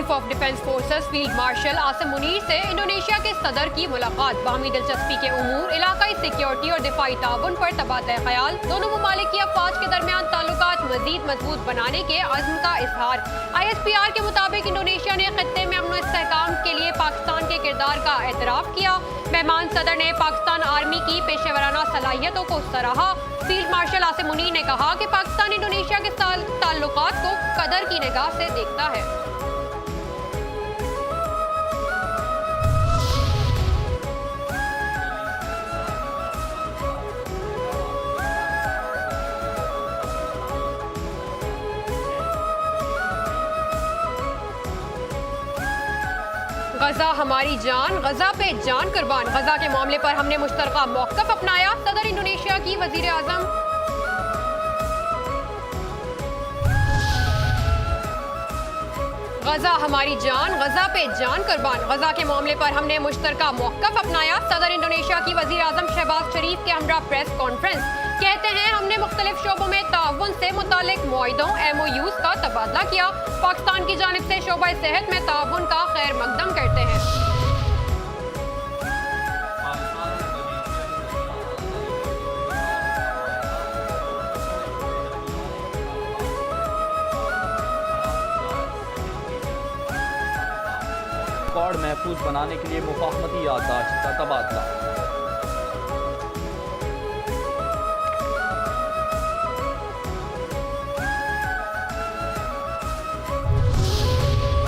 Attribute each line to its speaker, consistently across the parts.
Speaker 1: Chief of defence forces field marshal Asim Munir से Indonesia के सदर की मुलाकात। बाहमी दिलचस्पी के उमूर, इलाकाई सिक्योरिटी और दिफाई ताउन पर तबादला ख्याल। दोनों ममालिक की अफवाज के दरमियान ताल्लुकात मजीद मजबूत बनाने के अज़्म का इजहार। ISPR के मुताबिक इंडोनेशिया ने खत्ते में अमन इस्तेहकाम के लिए पाकिस्तान के किरदार का एतराफ़ किया। मेहमान सदर ने पाकिस्तान आर्मी की पेशेवराना सलाहियतों को सराहा। फील्ड मार्शल आसिम मुनीर ने कहा कि पाकिस्तान इंडोनेशिया के ताल्लुकात को कदर की निगाह से देखता है। गजा हमारी जान, गजा पे जान कुर्बान। गजा के मामले पर हमने मुश्तरका मौक़िफ़ अपनाया। सदर इंडोनेशिया की वज़ीर आज़म गजा हमारी जान, गजा पे जान कुर्बान। गजा के मामले पर हमने मुश्तरका मौक़िफ़ अपनाया। सदर इंडोनेशिया की वज़ीर आज़म शहबाज शरीफ के हमरा प्रेस कॉन्फ्रेंस। कहते हैं हमने मुख्तलिफ शोबों में ताउन से मुतालिक मुआहिदों MOUs का तबादला किया। पाकिस्तान की जानिब से शोबा सेहत में ताउन का खैर मकदम करते हैं।
Speaker 2: रिकॉर्ड महफूज बनाने के लिए मुफाहमती याददाश्त का तबादला।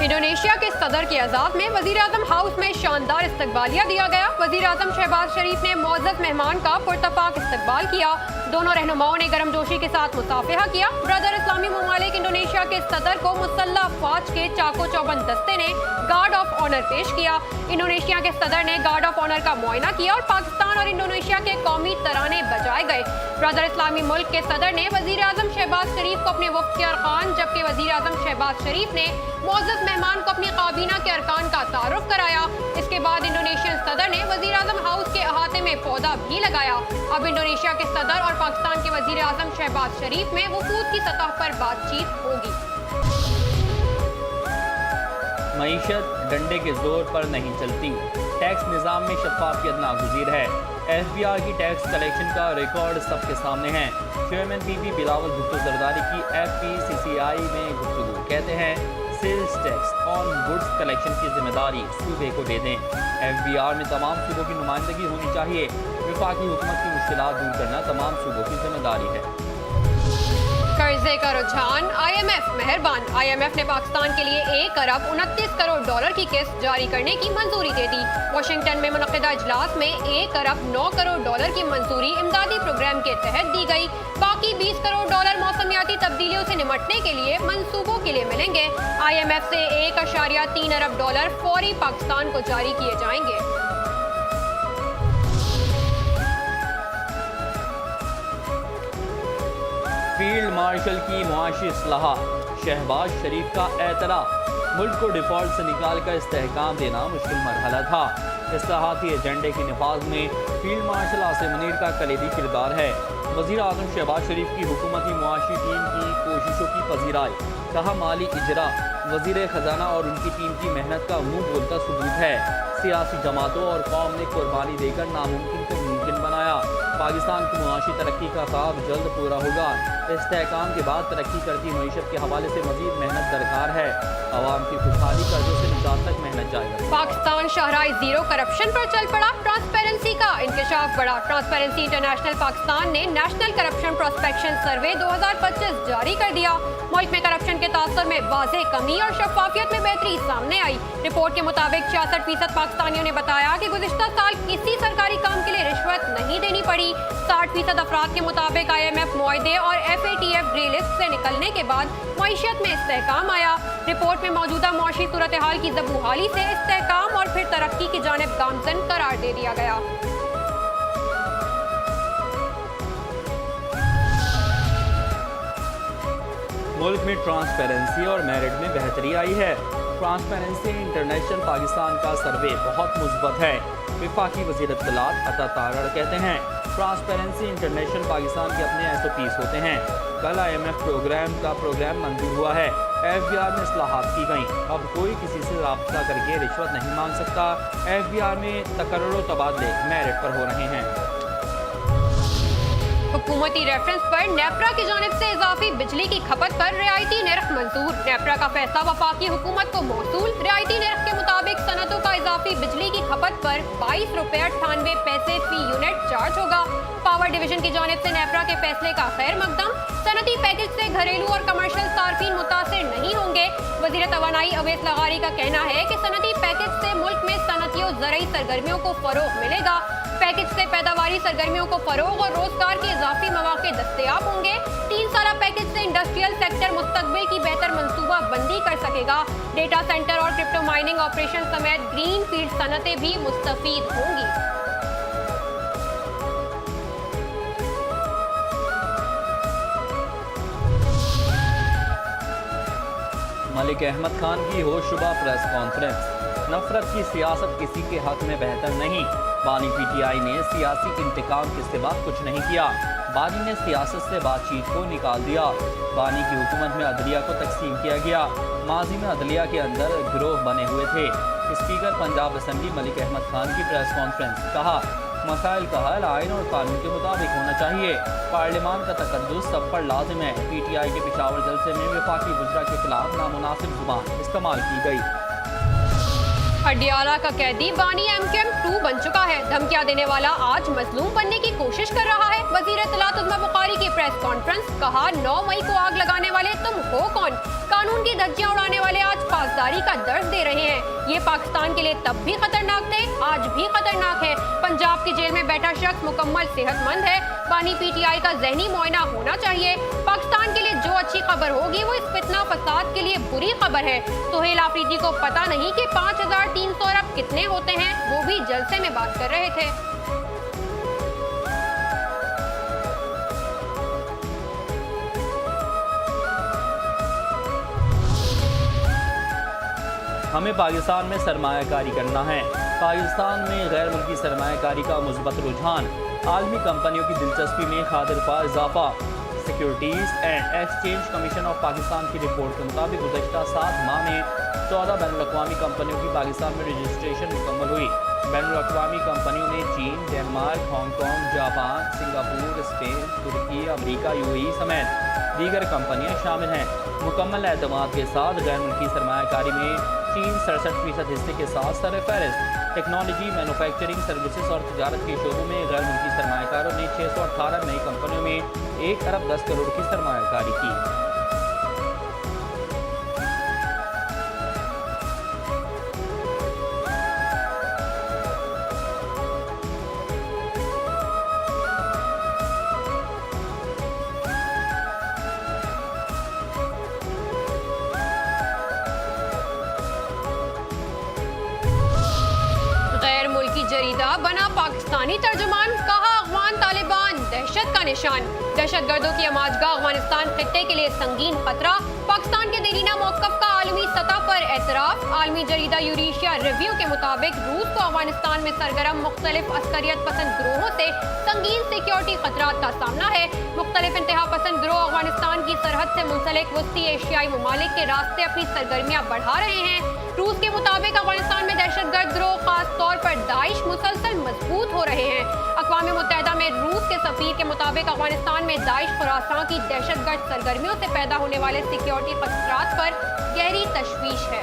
Speaker 1: इंडोनेशिया के सदर के एजाज़ में वज़ीर आज़म हाउस में शानदार इस्तकबालिया दिया गया। वज़ीर आज़म शहबाज शरीफ ने मुअज़्ज़ज़ मेहमान का पुरतपाक इस्तकबाल किया। दोनों रहनुमाओं ने गर्मजोशी के साथ मुसाफिहा किया। ब्रदर इस्लामी ममालिक इंडोनेशिया के सदर को मुसल्लह अफ़वाज के चाको चौबंद दस्ते ने गार्ड ऑफ ऑनर पेश किया। इंडोनेशिया के सदर ने गार्ड ऑफ ऑनर का मुआयना किया और पाकिस्तान और इंडोनेशिया के कौमी तराने बजाए गए। ब्रदर इस्लामी मुल्क के सदर ने वज़ीर आज़म शहबाज शरीफ को अपने वफ़द के अरकान, जबकि वज़ीर आज़म शहबाज शरीफ ने मुअज़्ज़ज़ मेहमान को अपनी काबीना के अरकान का तारुफ कराया। इसके बाद इंडोनेशियन सदर ने वज़ीर आज़म हाउस के अहाते में पौधा भी लगाया। अब इंडोनेशिया के सदर और पाकिस्तान के वज़ीर आज़म शहबाज शरीफ में वफूद की सतह पर बातचीत होगी।
Speaker 2: मईशत डंडे के जोर पर नहीं चलती। टैक्स निज़ाम में शफाफियत नागुज़ीर है। FBR की टैक्स कलेक्शन का रिकॉर्ड सबके सामने है। चेयरमैन PP बिलावल भुट्टो जरदारी की FPCCI में गुफ्तगू। कहते हैं sales tax on goods collection की जिम्मेदारी सूबे को दे दें। FBR में तमाम सूबों की नुमाइंदगी होनी चाहिए। वफाकी हुकूमत की मुश्किलात दूर करना तमाम सूबों की जिम्मेदारी है।
Speaker 1: कर्जे का रुझान, IMF मेहरबान। IMF ने पाकिस्तान के लिए 1 अरब 29 करोड़ डॉलर की किस्त जारी करने की मंजूरी दे दी। वाशिंगटन में मुनक़िदा इजलास में 1 अरब 9 करोड़ डॉलर की मंजूरी इमदादी प्रोग्राम के तहत दी गई। बाकी 20 करोड़ डॉलर मौसमियाती तब्दीलियों से निमटने के लिए मंसूबों के लिए मिलेंगे। IMF से 1.3 अरब डॉलर फौरी पाकिस्तान को जारी किए जाएंगे।
Speaker 2: फील्ड मार्शल की मुआशी इस्लाहात, शहबाज शरीफ का एतराफ़। मुल्क को डिफ़ॉल्ट से निकाल कर इस्तेहकाम देना मुश्किल मरहला था। इस्लाहाती एजेंडे के नफाज में फील्ड मार्शल आसिम मुनीर का कलीदी किरदार है। वज़ीर आज़म शहबाज शरीफ की हुकूमती मुआशी टीम की कोशिशों की पजीराई। कहा माली इजरा, वज़ीर ख़जाना और उनकी टीम की मेहनत का मुँह बोलता सबूत है। सियासी जमातों और कौम ने कुर्बानी देकर नामुमकिन को मुमकिन बनाया। पाकिस्तान की मुआशी तरक्की का ख्वाब जल्द पूरा होगा। इस्तेहकाम के बाद तरक्की करती मईशत के हवाले से मजीद मेहनत दरकार है। आवाम की खुशहाली कर्जों से निजात तक मेहनत जाएगा।
Speaker 1: पाकिस्तान शाहराह जीरो करप्शन पर चल पड़ा। ट्रांसपेरेंसी का इंकशाफ बढ़ा। ट्रांसपेरेंसी इंटरनेशनल पाकिस्तान ने नेशनल करप्शन प्रोस्पेक्शन सर्वे 2025 जारी कर दिया। मुल्क में करप्शन के तासर में वाज़ेह कमी और शफाफियत में बेहतरी सामने आई। रिपोर्ट के मुताबिक 66% पाकिस्तानियों ने बताया कि गुज़िश्ता साल किसी सरकारी काम के लिए रिश्वत नहीं देनी पड़ी। 60% अफराद के मुताबिक IMF मुआहदे और FATF ग्रे लिस्ट से निकलने के बाद मईशत में इस्तेहकाम आया। रिपोर्ट में मौजूदा मुआशी सूरत हाल की ज़बूहाली से इस्तेहकाम और फिर तरक्की की जानिब गामज़न करार दे दिया गया।
Speaker 2: मुल्क में ट्रांसपेरेंसी और मेरिट में बेहतरी आई है। ट्रांसपेरेंसी इंटरनेशनल पाकिस्तान का सर्वे बहुत मुस्बत है। वफाकी वज़ीर इत्तलात अता तारड़ कहते हैं ट्रांसपेरेंसी इंटरनेशनल पाकिस्तान के अपने SOPs होते हैं। कल IMF प्रोग्राम मंजूर हुआ है। FBR में इस्लाहात की गईं। अब कोई किसी से रब्ता करके रिश्वत नहीं मांग सकता। FBR में तकर्रुर तबादले मेरिट पर हो रहे हैं।
Speaker 1: हुकूमती रेफरेंस पर नेपरा की जानिब से इजाफी बिजली की खपत पर रियायती निर्ख मंजूर। नेपरा का फैसला वफाकी हुकूमत को मौसूल। रियायती निर्ख के मुताबिक सनतों का इजाफी बिजली की खपत पर 22 रुपये 98 पैसे फी यूनिट चार्ज होगा। पावर डिवीजन की जानिब से नेपरा के फैसले का खैर मकदम। सनती पैकेज से घरेलू और कमर्शियल सार्फिन मुतासिर नहीं होंगे। वज़ीर तवानाई अवैस लगारी का कहना है कि सनती पैकेज से मुल्क में सनतियों ज़रई सरगर्मियों को फरोग मिलेगा। पैकेज से पैदावारी सरगर्मियों को फरोग और रोजगार के इजाफी मौके दस्तयाब होंगे। 3 साला पैकेज से इंडस्ट्रियल सेक्टर मुस्तकबिल की बेहतर मंसूबा बंदी कर सकेगा। डेटा सेंटर और क्रिप्टो माइनिंग ऑपरेशन समेत ग्रीन फील्ड सनतें भी मुस्तफीद होंगी।
Speaker 2: मलिक अहमद खान की होशरुबा प्रेस कॉन्फ्रेंस। नफरत की सियासत किसी के हक में बेहतर नहीं। बानी PTI ने सियासी इंतकाम के सिवा कुछ नहीं किया। बानी ने सियासत से बातचीत को निकाल दिया। बानी की हुकूमत में अदलिया को तकसीम किया गया। माजी में अदलिया के अंदर गिरोह बने हुए थे। स्पीकर पंजाब असम्बली मलिक अहमद खान की प्रेस कॉन्फ्रेंस। कहा, मसाइल का हल आइन और कानून के मुताबिक होना चाहिए। पार्लियामान का तकद्दुस सब पर लाजिम है। PTI के पिशावर जलसे में वफाकी वज़रा के खिलाफ नामुनासिब जुबान इस्तेमाल की गई।
Speaker 1: हडियाला का कैदी बानी MKM 2 बन चुका है। धमकियां देने वाला आज मजलूम बनने की कोशिश कर रहा है। वज़ीर इत्तलात उज़्मा बुखारी की प्रेस कॉन्फ्रेंस। कहा, 9 मई को आग लगाने वाले तुम हो कौन? कानून की धज्जियां उड़ाने वाले आज पासदारी का दर्ज दे रहे हैं। ये पाकिस्तान के लिए तब भी खतरनाक थे, आज भी खतरनाक है। पंजाब की जेल में बैठा शख्स मुकम्मल सेहतमंद है। बानी PTI का ज़हनी मुआयना होना चाहिए। पाकिस्तान के लिए जो अच्छी खबर होगी वो इस फितना फसाद के लिए बुरी खबर है। सोहेल आफरीदी को पता नहीं कि 5300 अरब कितने होते हैं। वो भी जलसे में बात कर रहे थे।
Speaker 2: हमें पाकिस्तान में सरमायाकारी करना है। पाकिस्तान में गैर मुल्की सरमायाकारी का मुस्बत रुझान। आलमी कंपनियों की दिलचस्पी में खातिर पा इजाफा। Securities and exchange commission of Pakistan की रिपोर्ट के मुताबिक गुज़श्ता 7 माह में 14 बैनुल-अक़वामी कंपनियों की पाकिस्तान में रजिस्ट्रेशन मुकम्मल हुई। बैनुल-अक़वामी कंपनियों में चीन, Denmark, Hong Kong, Japan, Singapore, Spain, तुर्की, अमरीका, UAE समेत दीगर कंपनियां शामिल हैं। मुकम्मल एतमाद के साथ गैर मुल्की सरमायाकारी में चीन 67% हिस्से के साथ सरफ़हरिस्त। टेक्नोलॉजी, मैन्युफैक्चरिंग, सर्विसेज और तजारत के शोबों में गैर मुल्की सरमायाकारों ने 618 नई कंपनियों में 1 अरब 10 करोड़ की सरमायाकारी की।
Speaker 1: जरीदा बना पाकिस्तानी तर्जुमान। कहा, अफगान तालिबान दहशत का निशान। दहशतगर्दों की आमाजगाह अफगानिस्तान खित्ते के लिए संगीन खतरा। पाकिस्तान के देरीना मौक़िफ़ का आलमी सतह पर एतराफ़। आलमी जरीदा यूरेशिया रिव्यू के मुताबिक रूस को अफगानिस्तान में सरगर्म मुख्तलिफ अस्करियत पसंद ग्रोहों से संगीन सिक्योरिटी खतरात का सामना है। मुख्तलिफ इंतहा पसंद ग्रोह अफगानिस्तान की सरहद से मुंसलिक वस्ती एशियाई ममालिक के रास्ते अपनी सरगर्मियाँ बढ़ा रहे हैं। रूस के मुताबिक अफगानिस्तान में दहशतगर्द ग्रोह खास तौर पर दाइश मुसलसल मजबूत हो रहे हैं। अक़वाम मुत्तहिदा में रूस के सफ़ीर के मुताबिक अफगानिस्तान में दाइश खुरासान की दहशतगर्द सरगर्मियों से पैदा होने वाले सिक्योरिटी खतरात पर गहरी तशवीश है।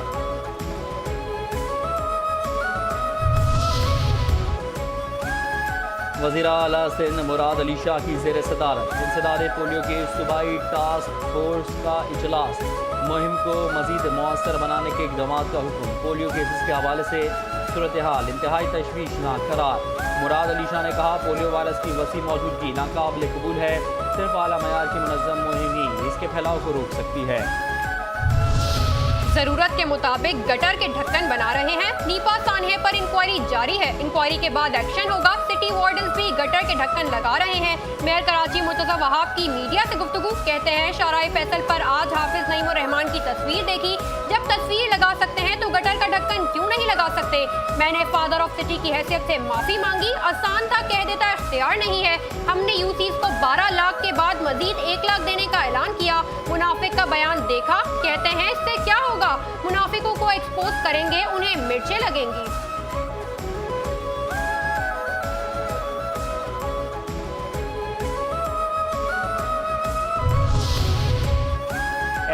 Speaker 2: वज़ीर आला सिंध मुराद अली शाह की ज़ेर सदारत इंसदाद पोलियो के सूबाई टास्क फोर्स का इजलास। मुहिम को मज़ीद मौसर बनाने के इक़दामात का हुक्म। पोलियो केसेस के हवाले से सूरत हाल इंतहाई तशवीशनाक करार। मुराद अली शाह ने कहा, पोलियो वायरस की वसी मौजूदगी नाकाबिल कबूल है। सिर्फ आला मयार की मुनज़्ज़म मुहिम ही इसके फैलाव को रोक सकती है।
Speaker 1: जरूरत के मुताबिक गटर के ढक्कन बना रहे हैं। नीपा सानहे पर इंक्वायरी जारी है। इंक्वायरी के बाद एक्शन होगा। सिटी वार्डन्स भी गटर के ढक्कन लगा रहे हैं। मेयर कराची मुर्तज़ा वहाब की मीडिया से गुफ्तगू। कहते हैं, शाराए फैसल पर आज हाफिज नईम उर रहमान की तस्वीर देखी। जब तस्वीर लगा सकते हैं तो गटर का ढक्कन क्यों नहीं लगा सकते? मैंने फादर ऑफ सिटी की हैसियत से माफी मांगी। आसान था, कह देता इख्तियार नहीं है। हमने यूसीज को 12 लाख के बाद मजीद 1 लाख देने का ऐलान किया। मुनाफिक का बयान देखा। कहते हैं, एक्सपोज करेंगे उन्हें मिर्चें लगेंगी।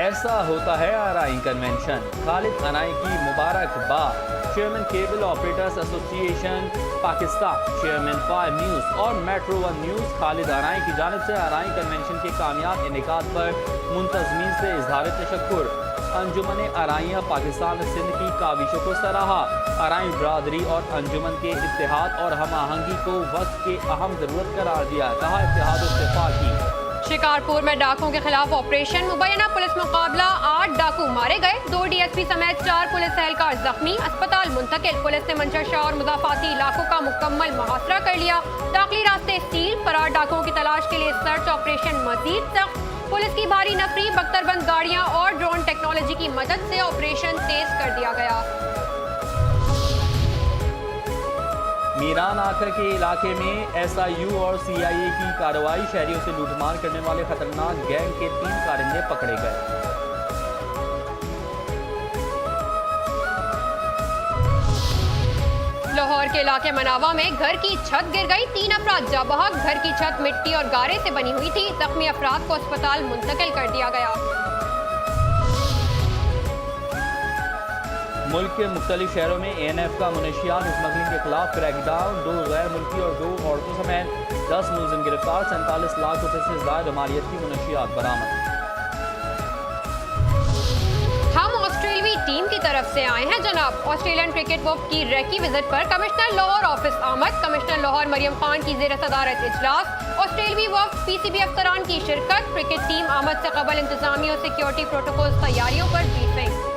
Speaker 2: ऐसा होता है आरआई कन्वेंशन। खालिद अनाई की मुबारकबाद। Chairman cable operators association Pakistan, chairman 5 news और मेट्रो 1 न्यूज़ खालिद अनाई की जानिब से आरआई कन्वेंशन के कामयाब इनेकाद पर मुंतज़मीन से इजहार तशक्कुर। अंजुमन आराइयाँ पाकिस्तान सिंध की काविशों को सराहा। आराई बरादरी और अंजुमन के इत्तेहाद और हम आहंगी को वक्त के अहम ज़रूरत करार दिया। कहा इत्तेहाद इत्तेफाकी।
Speaker 1: शिकारपुर में डाकुओं के खिलाफ ऑपरेशन मुबैना पुलिस मुकाबला, 8 डाकू मारे गए, 2 डीएसपी समेत 4 पुलिस एहलकार जख्मी, अस्पताल मुंतकिल। पुलिस ने मंशा शाह और मुजाफाती इलाकों का मुकम्मल मुहासरा कर लिया। दाखिली रास्ते सील, फरार डाकुओं की तलाश के लिए सर्च ऑपरेशन मजीद सख्त। पुलिस की भारी नफरी, बख्तरबंद गाड़ियां और ड्रोन टेक्नोलॉजी की मदद से ऑपरेशन तेज कर दिया गया।
Speaker 2: मीरान आकर के इलाके में एसआईयू और सीआईए की कार्रवाई। शहरियों से लूटमार करने वाले खतरनाक गैंग के 3 कारिंदे पकड़े गए।
Speaker 1: लाहौर के इलाके मनावा में घर की छत गिर गई, 3 अफराद जाँ बहक। घर की छत मिट्टी और गारे से बनी हुई थी। जख्मी अफराद को अस्पताल मुंतकिल कर दिया गया।
Speaker 2: मुल्क के मुख्तलिफ शहरों में एएनएफ का मुनशियात स्मगलिंग के खिलाफ क्रैकडाउन। 2 गैर मुल्की और 2 औरतों समेत 10 मुलजिम गिरफ्तार। 47 लाख रुपए से ज्यादा मालियत की मुनशियात बरामद।
Speaker 1: हम ऑस्ट्रेलवी टीम की तरफ से आए हैं जनाब। ऑस्ट्रेलियन क्रिकेट बोर्ड की रेकी विजिट पर कमिश्नर लाहौर ऑफिस आमद। कमिश्नर लाहौर मरियम खान की ज़ेर सदारत इजलास। ऑस्ट्रेलवी वक्त पीसीबी अफसरान की शिरकत। क्रिकेट टीम आमद से कबल इंतजामी और सिक्योरिटी प्रोटोकॉल तैयारियों पर ब्रीफिंग।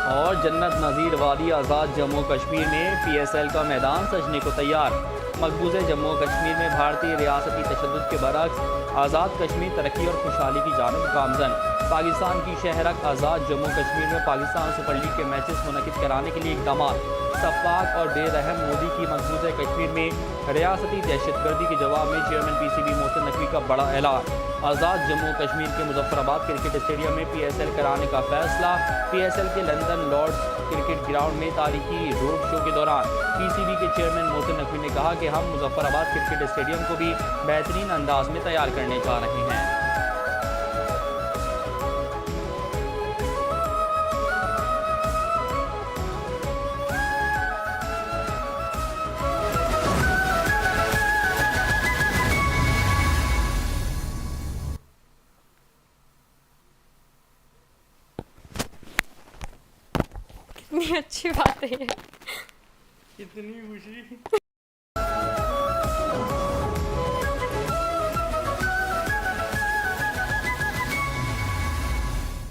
Speaker 2: और जन्नत नज़ीर वादी आज़ाद जम्मू कश्मीर में पीएसएल का मैदान सजने को तैयार। मकबूज़े जम्मू कश्मीर में भारतीय रियासती तशद्दुद के बरक्स आज़ाद कश्मीर तरक्की और खुशहाली की जानिब गामज़न। पाकिस्तान की शहरक आज़ाद जम्मू कश्मीर में पाकिस्तान सुपर लीग के मैचेस मुनक़िद कराने के लिए इक़दामात। शफ़ाफ़ और बेरहम मोदी की मकबूज़े कश्मीर में रियासती दहशतगर्दी के जवाब में चेयरमैन पीसीबी मोहसिन नकवी का बड़ा ऐलान। आज़ाद जम्मू कश्मीर के मुज़फ़्फ़राबाद क्रिकेट स्टेडियम में पीएसएल कराने का फैसला। पीएसएल के लंदन लॉर्ड्स क्रिकेट ग्राउंड में तारीखी रोड शो के दौरान पीसीबी के चेयरमैन मोहसिन नकवी ने कहा कि हम मुज़फ़्फ़राबाद क्रिकेट स्टेडियम को भी बेहतरीन अंदाज में तैयार करने जा रहे हैं।
Speaker 1: कितनी अच्छी बात है ये।
Speaker 2: कितनी खुशी।